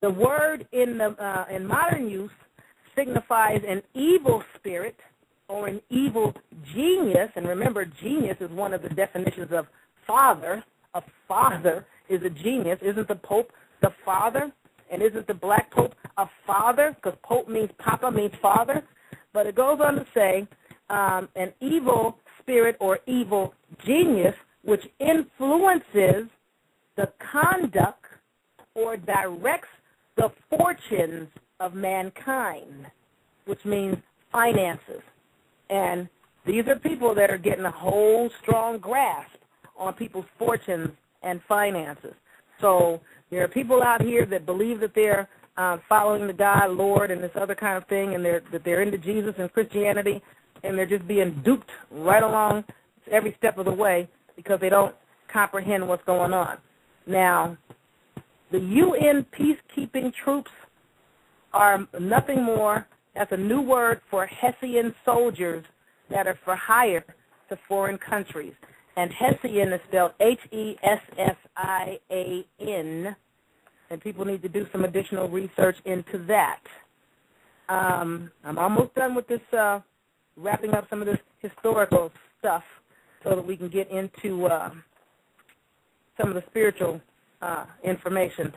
The word in modern use signifies an evil spirit or an evil genius. And remember, genius is one of the definitions of father. A father is a genius. Isn't the Pope the father? And isn't the black Pope a father? Because Pope means Papa, means father. But it goes on to say an evil spirit or evil genius which influences the conduct or directs the fortunes of mankind, which means finances. And these are people that are getting a whole strong grasp on people's fortunes and finances. So there are people out here that believe that they're following the God, Lord, and this other kind of thing, and that they're into Jesus and Christianity, and they're just being duped right along every step of the way because they don't comprehend what's going on. Now, the UN peacekeeping troops are nothing more. That's a new word for Hessian soldiers that are for hire to foreign countries. And Hessian is spelled Hessian, and people need to do some additional research into that. I'm almost done with this, wrapping up some of this historical stuff so that we can get into some of the spiritual information.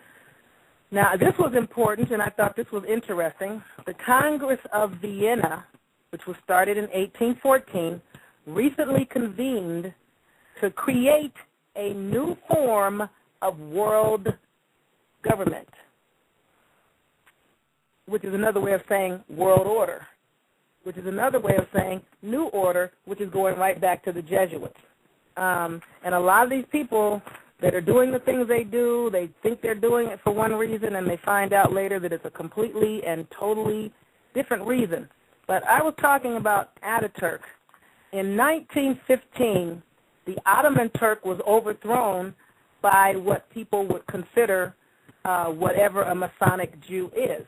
Now, this was important, and I thought this was interesting. The Congress of Vienna, which was started in 1814, recently convened to create a new form of world government, which is another way of saying world order, which is another way of saying new order, which is going right back to the Jesuits. And a lot of these people that are doing the things they do, they think they're doing it for one reason, and they find out later that it's a completely and totally different reason. But I was talking about Ataturk. In 1915, the Ottoman Turk was overthrown by what people would consider whatever a Masonic Jew is.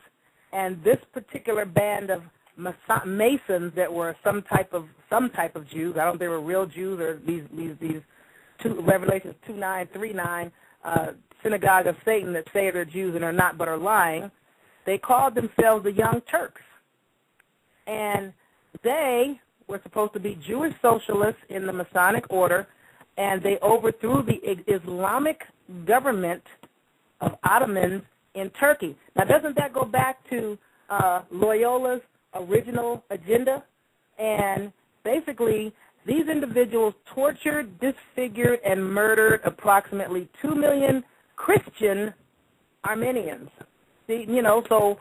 And this particular band of Masons that were some type of Jews, I don't know if they were real Jews or these Revelations 2:9, 3:9, synagogue of Satan that say they're Jews and are not but are lying, they called themselves the Young Turks. And they were supposed to be Jewish socialists in the Masonic order, and they overthrew the Islamic government of Ottomans in Turkey. Now, doesn't that go back to Loyola's original agenda? And basically, these individuals tortured, disfigured, and murdered approximately 2 million Christian Armenians. See, so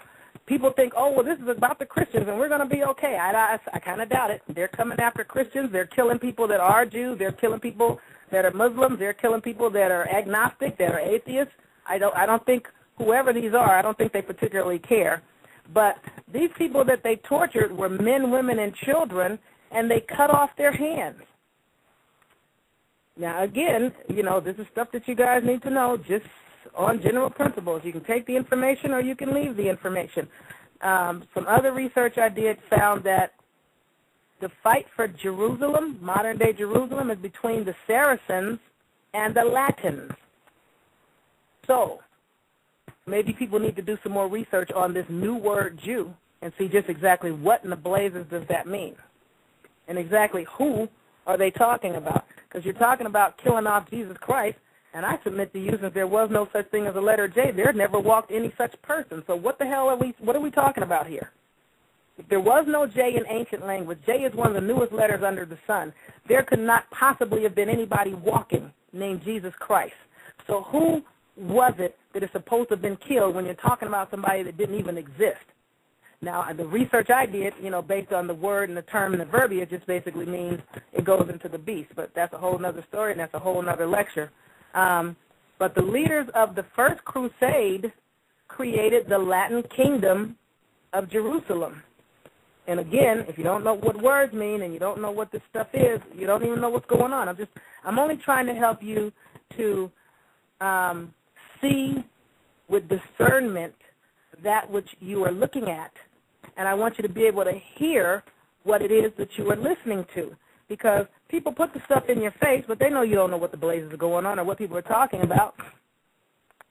people think, oh, well, this is about the Christians, and we're going to be okay. I kind of doubt it. They're coming after Christians. They're killing people that are Jews. They're killing people that are Muslims. They're killing people that are agnostic, that are atheists. I don't think whoever these are, I don't think they particularly care. But these people that they tortured were men, women, and children, and they cut off their hands. Now, again, this is stuff that you guys need to know just on general principles. You can take the information or you can leave the information. Some other research I did found that the fight for Jerusalem, modern-day Jerusalem, is between the Saracens and the Latins. So maybe people need to do some more research on this new word Jew and see just exactly what in the blazes does that mean and exactly who are they talking about. Because you're talking about killing off Jesus Christ, and I submit to you, since there was no such thing as a letter J, there never walked any such person. So what the hell what are we talking about here? If there was no J in ancient language, J is one of the newest letters under the sun. There could not possibly have been anybody walking named Jesus Christ. So who was it that is supposed to have been killed when you're talking about somebody that didn't even exist? Now, the research I did, based on the word and the term and the verbiage, just basically means it goes into the beast. But that's a whole other story, and that's a whole other lecture. But the leaders of the First Crusade created the Latin Kingdom of Jerusalem. And again, if you don't know what words mean and you don't know what this stuff is, you don't even know what's going on. I'm only trying to help you to see with discernment that which you are looking at. And I want you to be able to hear what it is that you are listening to. Because people put the stuff in your face, but they know you don't know what the blazes are going on or what people are talking about.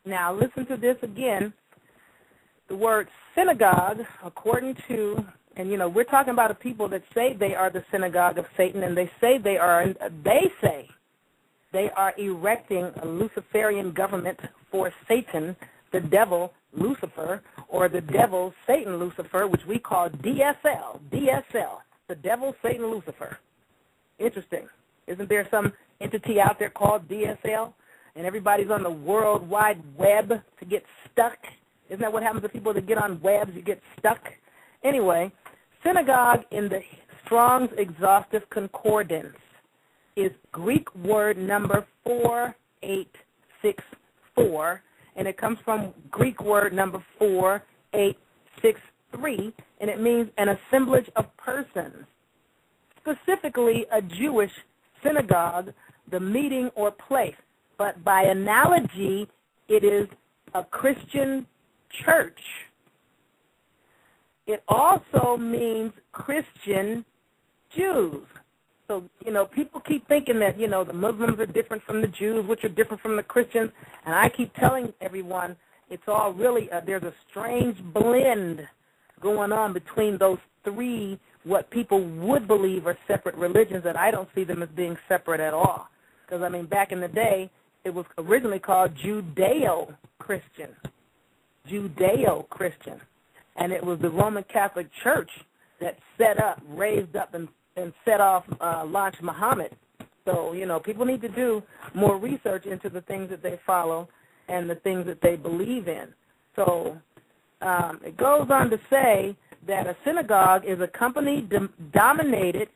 Now, listen to this again. The word synagogue, according to, and we're talking about a people that say they are the synagogue of Satan, and they say they are erecting a Luciferian government for Satan, the devil, Lucifer, or the devil, Satan, Lucifer, which we call DSL, the devil, Satan, Lucifer. Interesting. Isn't there some entity out there called DSL? And everybody's on the World Wide Web to get stuck. Isn't that what happens to people that get on webs? You get stuck. Anyway, synagogue in the Strong's Exhaustive Concordance is Greek word number 4864, and it comes from Greek word number 4863, and it means an assemblage of persons, specifically a Jewish synagogue, the meeting or place. But by analogy, it is a Christian church. It also means Christian Jews. So, people keep thinking that, the Muslims are different from the Jews, which are different from the Christians. And I keep telling everyone it's all really, there's a strange blend going on between those three, what people would believe are separate religions, that I don't see them as being separate at all. Because, back in the day, it was originally called Judeo-Christian. Judeo-Christian. And it was the Roman Catholic Church that raised up and set off, launched Muhammad. So, people need to do more research into the things that they follow and the things that they believe in. So it goes on to say that a synagogue is a company dominated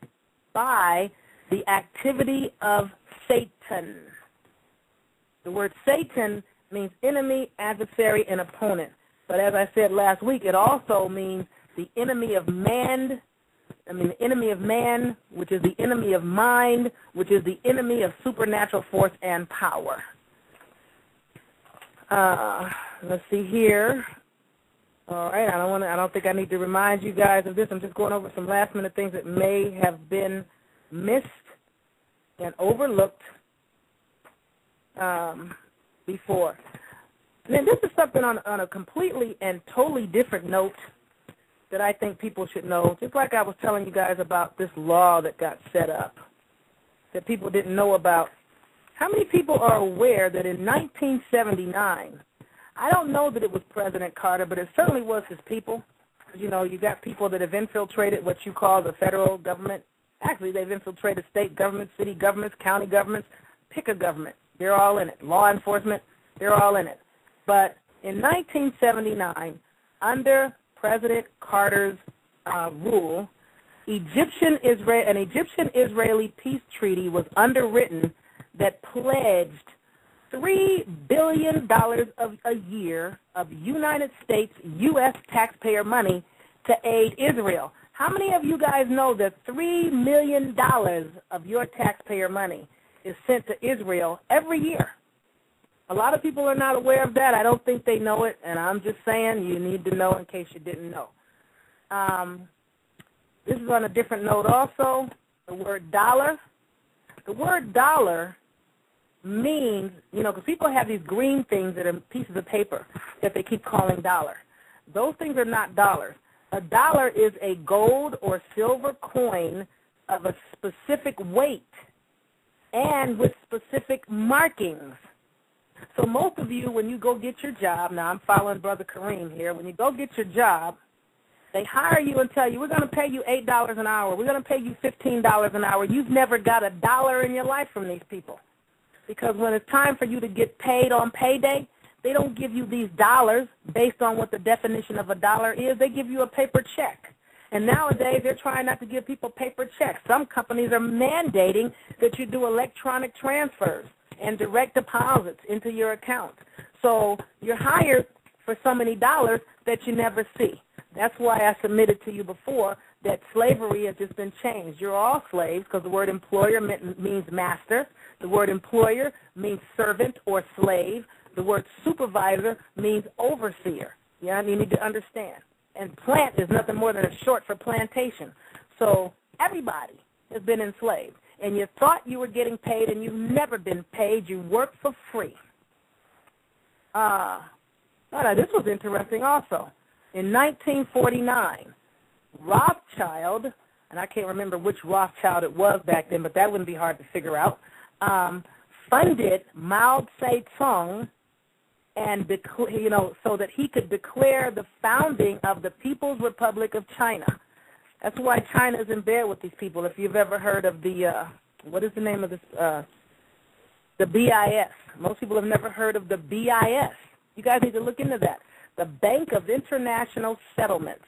by the activity of Satan. The word Satan means enemy, adversary, and opponent. But as I said last week, it also means the enemy of man, the enemy of man, which is the enemy of mind, which is the enemy of supernatural force and power. Let's see here. All right, I don't think I need to remind you guys of this. I'm just going over some last-minute things that may have been missed and overlooked before. And then this is something on a completely and totally different note that I think people should know, just like I was telling you guys about this law that got set up that people didn't know about. How many people are aware that in 1979, I don't know that it was President Carter, but it certainly was his people. You got people that have infiltrated what you call the federal government. Actually, they've infiltrated state governments, city governments, county governments, pick a government. They're all in it. Law enforcement, they're all in it. But in 1979, under President Carter's rule, an Egyptian-Israeli peace treaty was underwritten that pledged $3 billion a year of United States U.S. taxpayer money to aid Israel. How many of you guys know that $3 million of your taxpayer money is sent to Israel every year? A lot of people are not aware of that. I don't think they know it, and I'm just saying you need to know in case you didn't know. This is on a different note also, the word dollar. The word dollar means, because people have these green things that are pieces of paper that they keep calling dollar. Those things are not dollars. A dollar is a gold or silver coin of a specific weight and with specific markings. So most of you, when you go get your job, now I'm following Brother Kareem here, when you go get your job, they hire you and tell you, we're going to pay you $8 an hour, we're going to pay you $15 an hour. You've never got a dollar in your life from these people. Because when it's time for you to get paid on payday, they don't give you these dollars based on what the definition of a dollar is. They give you a paper check. And nowadays, they're trying not to give people paper checks. Some companies are mandating that you do electronic transfers and direct deposits into your account. So you're hired for so many dollars that you never see. That's why I submitted to you before that slavery has just been changed. You're all slaves because the word employer means master. The word employer means servant or slave. The word supervisor means overseer. Yeah, you need to understand. And plant is nothing more than a short for plantation. So everybody has been enslaved. And you thought you were getting paid, and you've never been paid. You work for free. Oh, now, this was interesting also. In 1949, Rothschild, and I can't remember which Rothschild it was back then, but that wouldn't be hard to figure out, funded Mao Zedong and so that he could declare the founding of the People's Republic of China. That's why China is in bed with these people. If you've ever heard of the, what is the name of this, the BIS. Most people have never heard of the BIS. You guys need to look into that. The Bank of International Settlements.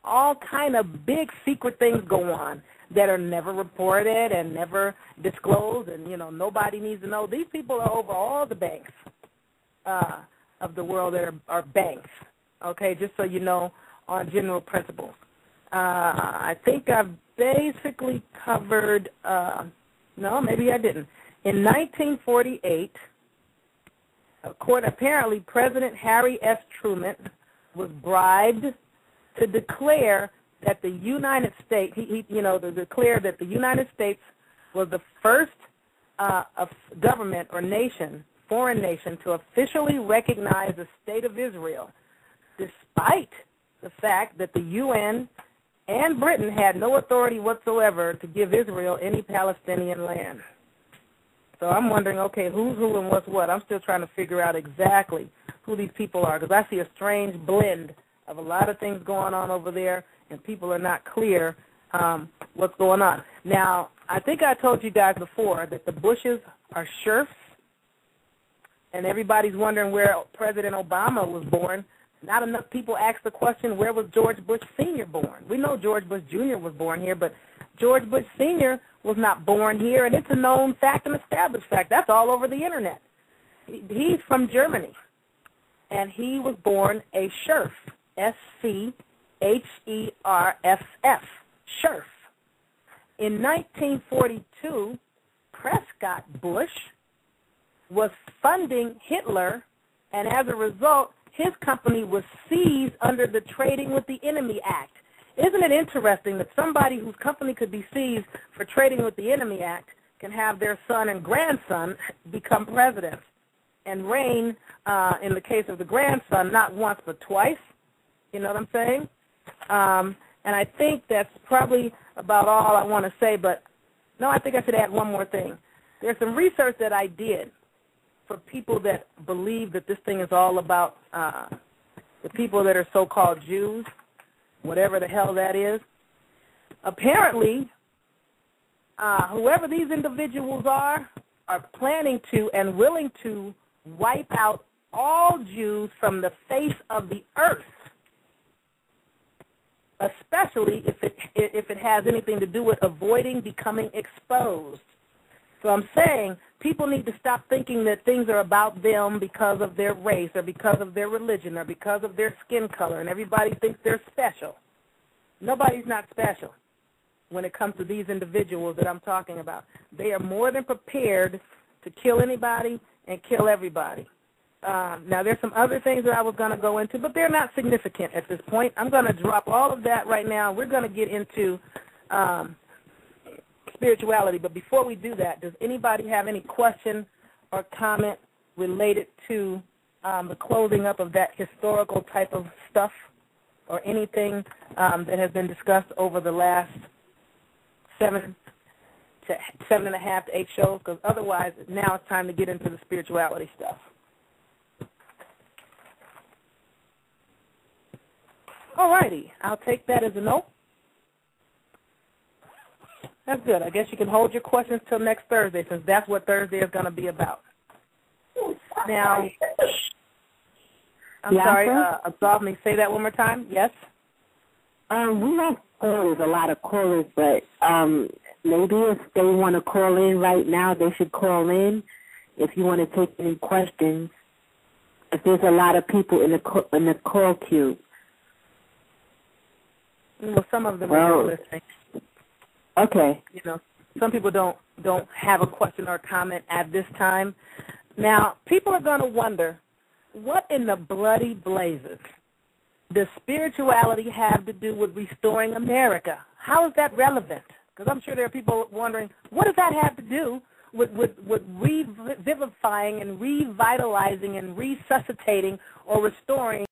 All kind of big secret things go on that are never reported and never disclosed, and, nobody needs to know. These people are over all the banks of the world that are banks, okay, just so you know on general principles. I think I've basically covered, no, maybe I didn't. In 1948, apparently President Harry S. Truman was bribed to declare that the United States, to declare that the United States was the first government or nation, foreign nation, to officially recognize the State of Israel, despite the fact that the UN and Britain had no authority whatsoever to give Israel any Palestinian land. So I'm wondering, okay, who's who and what's what? I'm still trying to figure out exactly who these people are, because I see a strange blend of a lot of things going on over there, and people are not clear what's going on. Now, I think I told you guys before that the Bushes are sheriffs, and everybody's wondering where President Obama was born. Not enough people ask the question, where was George Bush Sr. born? We know George Bush Jr. was born here, but George Bush Sr. was not born here, and it's a known fact, an established fact. That's all over the Internet. He's from Germany, and he was born a sheriff, S-C-H-E-R-F-F, sheriff. In 1942, Prescott Bush was funding Hitler, and as a result, his company was seized under the Trading with the Enemy Act. Isn't it interesting that somebody whose company could be seized for Trading with the Enemy Act can have their son and grandson become presidents and reign, in the case of the grandson, not once but twice? You know what I'm saying? And I think that's probably about all I want to say, but no, I think I should add one more thing. There's some research that I did for people that believe that this thing is all about the people that are so-called Jews, whatever the hell that is. Apparently, whoever these individuals are planning to and willing to wipe out all Jews from the face of the earth, especially if it has anything to do with avoiding becoming exposed. So I'm saying people need to stop thinking that things are about them because of their race or because of their religion or because of their skin color, and everybody thinks they're special. Nobody's not special when it comes to these individuals that I'm talking about. They are more than prepared to kill anybody and kill everybody. Now, there's some other things that I was going to go into, but they're not significant at this point. I'm going to drop all of that right now. We're going to get into spirituality, but before we do that, does anybody have any question or comment related to the closing up of that historical type of stuff or anything that has been discussed over the last 7 and a half to 8 shows? Because otherwise, now it's time to get into the spirituality stuff. All righty, I'll take that as a no. That's good. I guess you can hold your questions till next Thursday, since that's what Thursday is going to be about. Now, I'm sorry, absolve me. Say that one more time. Yes? We have callers, a lot of callers, but maybe if they want to call in right now, they should call in if you want to take any questions. If there's a lot of people in the call queue. Well, some of them are listening. Okay. You know, some people don't have a question or comment at this time. Now, people are going to wonder, what in the bloody blazes does spirituality have to do with restoring America? How is that relevant? Because I'm sure there are people wondering, what does that have to do with revivifying and revitalizing and resuscitating or restoring